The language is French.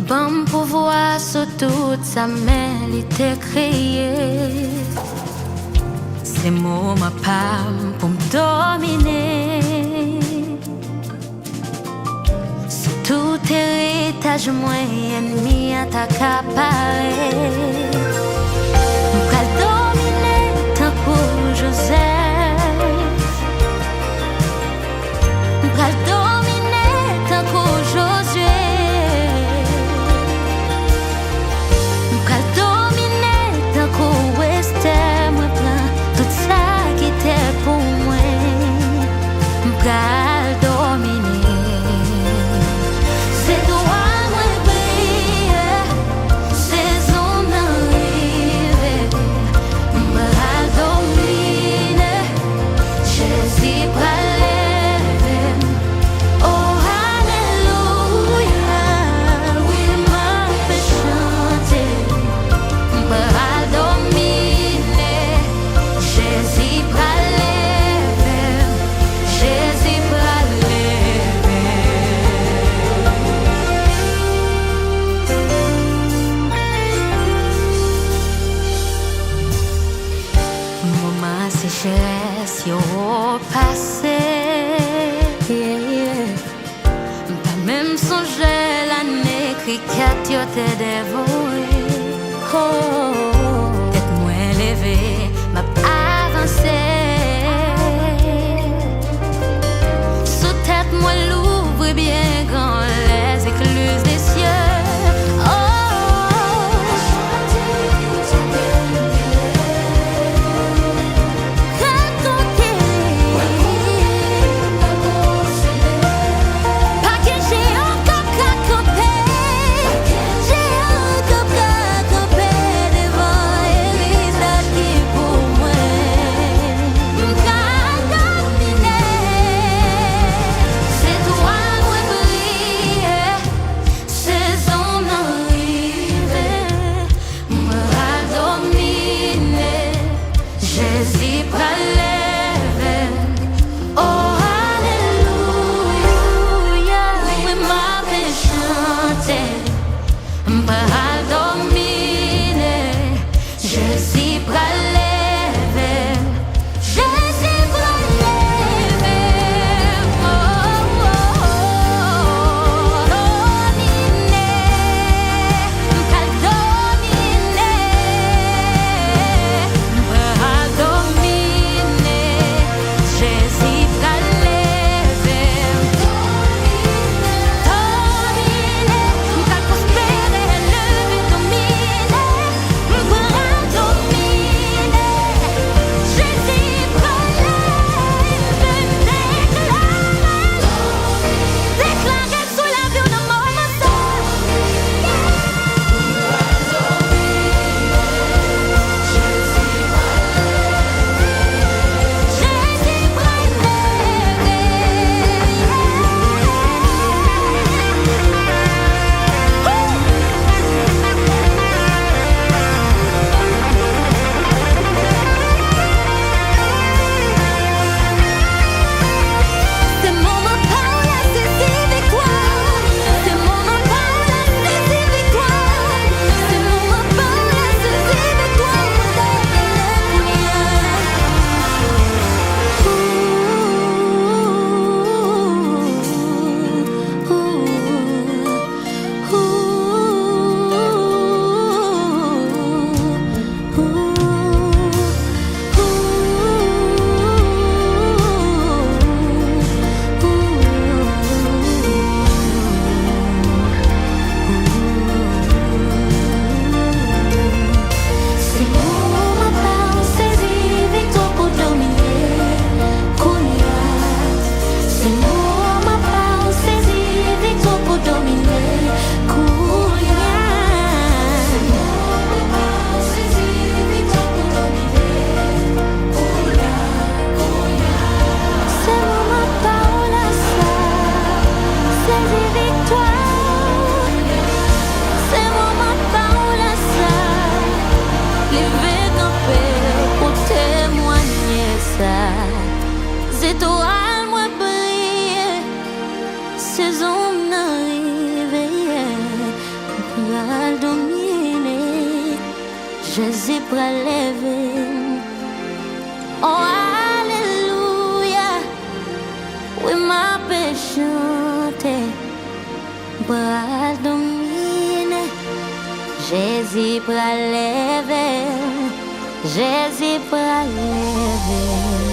Bon pouvoir sur toute sa main, il t'a créé. Ces mots ma palme pour me dominer. Sur tout héritage, moi, ennemi à t'accaparer. M'pral dominer tant pour Joseph. M'pral dominer tant pour Josué. M'pral dominer tant pour Esther. M'pral tout ça qui était pour moi. M'pral dominer. C'est toi moi briller. Saison arrivée. M'pral dominer. Jésus pral lever. Oh alléluia. Oui m'a fait chanter. M'pral dominer. Jésus pral lever. Jésus pral lever. Moment sécheresse yo passé. Pas même songer l'année cricket yo te dévoré. Oh, tête moins levée, m'a avancé. Sous tête moi l'ouvre bien grand les écluses des cieux. Oh, Jésus pral lever. Oh alléluia. Oui m'a fait chanter. M'pral dominer. Jésus pral lever. Jésus pral lever. Oh, oh, oh, dominer. M'pral dominer. M'pral dominer. Jésus pral lever. Dominer. M'pral prospérer, lever, dominer. M'pral dominer. Jésus pral lever. Déclarer sous la vie de mon matin. Jésus pral C'est mon moment la saisie victoire. C'est mon moment la saisie victoire. C'est mon moment la saisie victoire. C'est mon moment saisie victoire pour dominer. C'est mon moment saisie victoire pour dominer. C'est mon moment saisie victoire pour dominer. C'est mon moment la saisie victoire. C'est mon moment la lever camper pour témoigner ça. C'est toi moi briller. Saison arrivée. Jésus prélevé. Oh, alléluia. Oui, ma péché chanter. Bras domine. Jésus prélevé. Jésus prélevé.